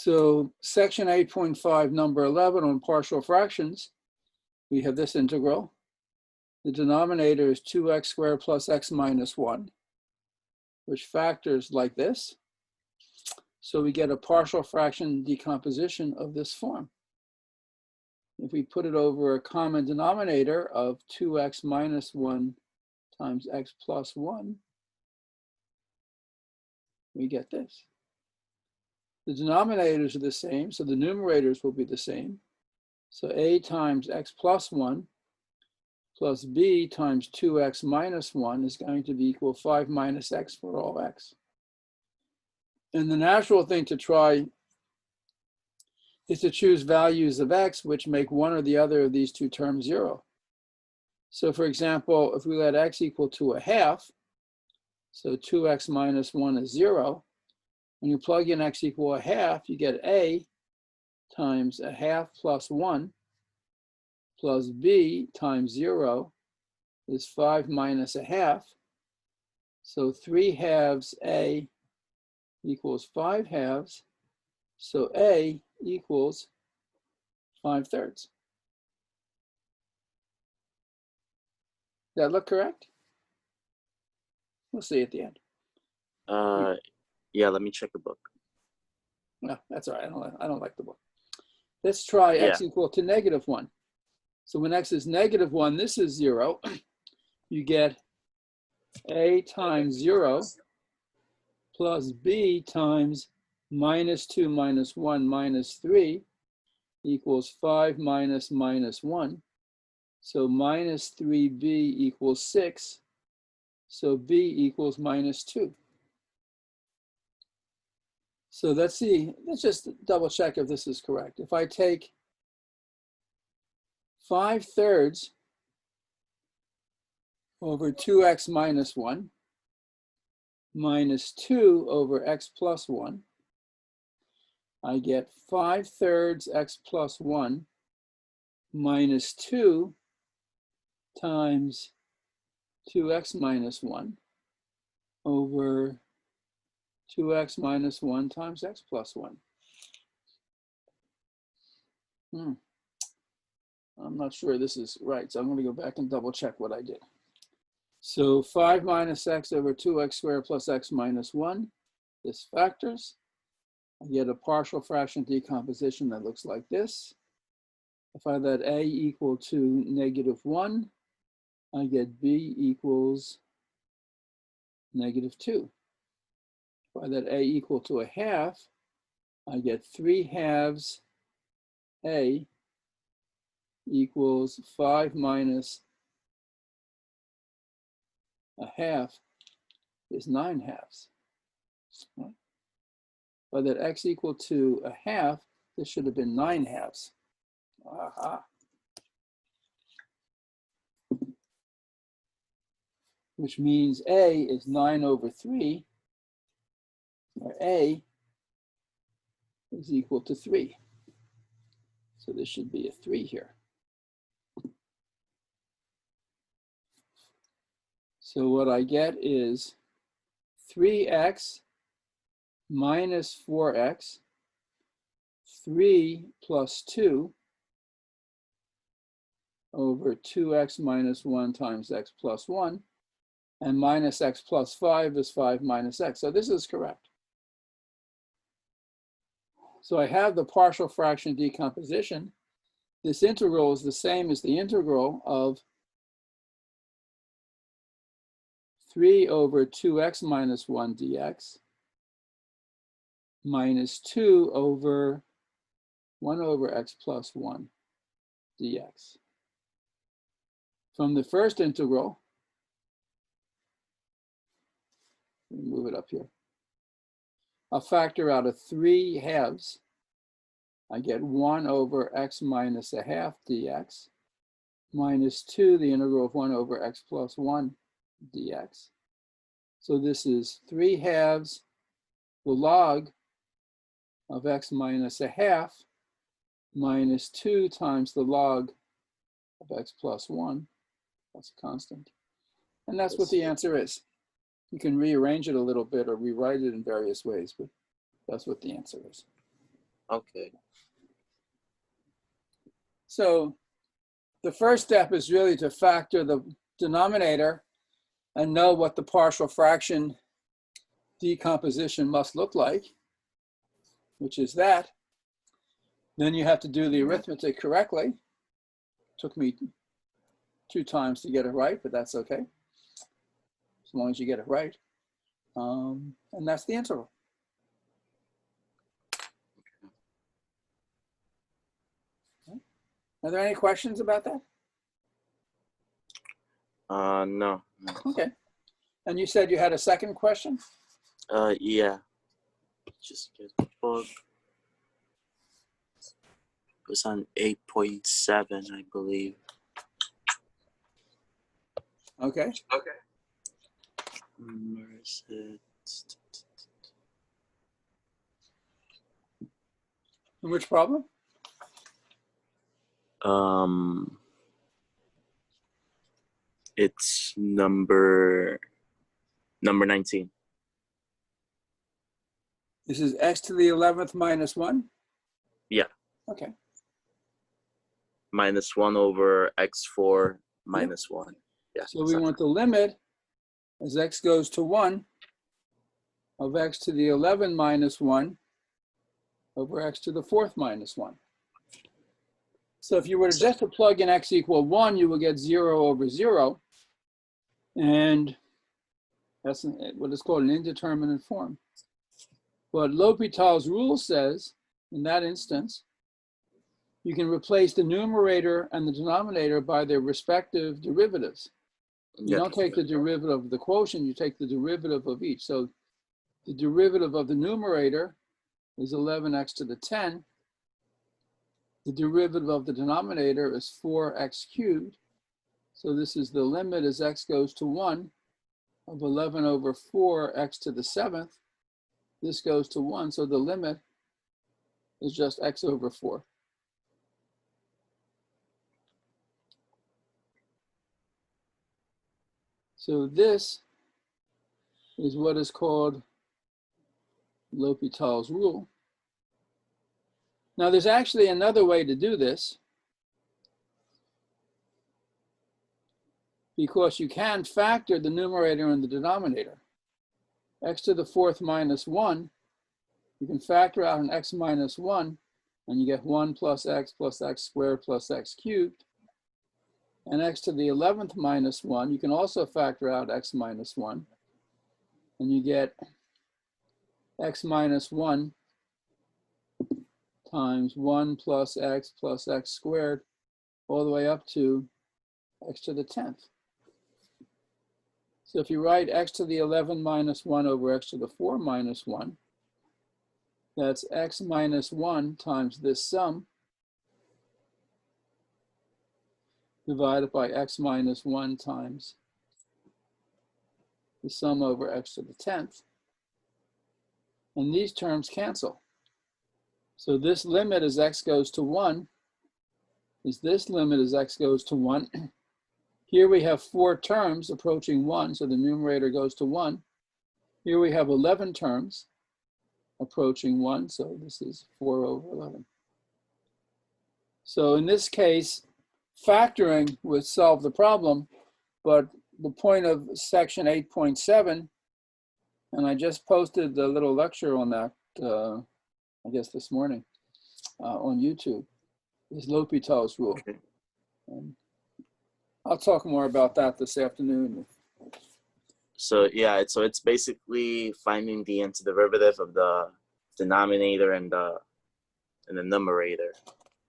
So section 8.5, number 11 on partial fractions, we have this integral. The denominator is 2x squared plus x minus 1, which factors like this. So we get a partial fraction decomposition of this form. If we put it over a common denominator of 2x minus 1 times x plus 1, we get this. The denominators are the same, so the numerators will be the same. So a times x plus 1 plus b times 2x minus 1 is going to be equal 5 minus x for all x. And the natural thing to try is to choose values of x which make one or the other of these two terms 0. So for example, if we let x equal to a half, so 2x minus 1 is 0, when you plug in x equal a half, you get a times a half plus 1 plus b times 0 is 5 minus a half. So 3 halves a equals 5 halves. So a equals 5/3. Does that look correct? We'll see at the end. Yeah, let me check the book. No, that's all right. I don't like the book. Let's try x equal to -1. So when x is -1, this is 0. You get a times 0 plus b times -2 minus 1 minus 3 equals 5 minus minus 1. So minus 3b equals 6. So b equals -2. So let's see, let's just double check if this is correct. If I take 5/3 over 2x minus 1 minus 2 over x plus 1, I get 5/3 x plus 1 minus 2 times 2x minus 1 over 2x minus 1 times x plus 1. I'm not sure this is right, so I'm going to go back and double check what I did. So 5 minus x over 2x squared plus x minus 1, this factors. I get a partial fraction decomposition that looks like this. If I let a equal to -1, I get b equals -2. If I let a equal to a half, I get 3 halves a equals 5 minus a half is 9 halves. Right? If I let x equal to a half, this should have been 9 halves. Aha. Which means a is 9 over 3, where a is equal to 3. So this should be a 3 here. So what I get is 3x minus 4x, 3 plus 2 over 2x minus 1 times x plus 1, and minus x plus 5 is 5 minus x. So this is correct. So I have the partial fraction decomposition. This integral is the same as the integral of 3 over 2x minus 1 dx minus 2 over 1 over x plus 1 dx. From the first integral, let me move it up here. I'll factor out a 3 halves. I get 1 over x minus a half dx minus 2, the integral of 1 over x plus 1 dx. So this is 3 halves the log of x minus a half minus 2 times the log of x plus 1. That's a constant. And that's what the answer is. You can rearrange it a little bit or rewrite it in various ways, but that's what the answer is. Okay. So the first step is really to factor the denominator and know what the partial fraction decomposition must look like, which is that. Then you have to do the arithmetic correctly. Took me 2 times to get it right, but that's okay, as long as you get it right. And that's the integral. Are there any questions about that? No. Okay. And you said you had a second question? Yeah. Just get the book. It was on 8.7, I believe. Okay. Where is it? And which problem? It's number 19. This is x to the 11th minus 1? Yeah. Okay. Minus 1 over x4 minus 1. Yeah. So we want the limit as x goes to 1 of x to the 11 minus 1 over x to the 4th minus 1. So if you were to just to plug in x equal 1, you will get 0 over 0. And that's what is called an indeterminate form. But L'Hopital's rule says, in that instance, you can replace the numerator and the denominator by their respective derivatives. You don't take the derivative of the quotient, you take the derivative of each. So the derivative of the numerator is 11x to the 10. The derivative of the denominator is 4x cubed. So this is the limit as x goes to 1 of 11 over 4x to the 7th. This goes to 1, so the limit is just x over 4. So this is what is called L'Hopital's rule. Now there's actually another way to do this, because you can factor the numerator and the denominator. X to the 4th minus 1, you can factor out an x minus 1, and you get 1 plus x squared plus x cubed. And x to the 11th minus 1, you can also factor out x minus 1, and you get x minus 1 times 1 plus x squared, all the way up to x to the 10th. So if you write x to the 11 minus 1 over x to the 4 minus 1, that's x minus 1 times this sum divided by x minus 1 times the sum over x to the 10th. And these terms cancel. So this limit as x goes to 1 is this limit as x goes to 1. Here we have 4 terms approaching 1, so the numerator goes to 1. Here we have 11 terms approaching 1, so this is 4 over 11. So in this case, factoring would solve the problem, but the point of section 8.7, and I just posted the little lecture on that, I guess this morning on YouTube, is L'Hopital's rule. Okay. And I'll talk more about that this afternoon. So yeah, so it's basically finding the antiderivative of the denominator and the numerator.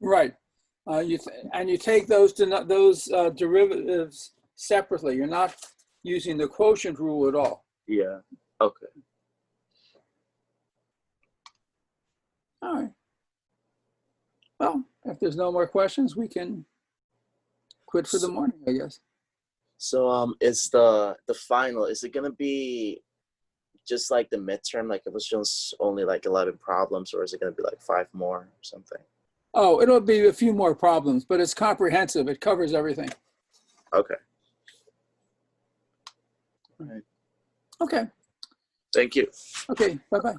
Right. You take those derivatives separately. You're not using the quotient rule at all. Yeah. Okay. All right. Well, if there's no more questions, we can quit for the morning, I guess. So is the final, is it gonna be just like the midterm, like it was just only like 11 problems, or is it gonna be like 5 more or something? Oh, it'll be a few more problems, but it's comprehensive. It covers everything. Okay. All right. Okay. Thank you. Okay. Bye-bye.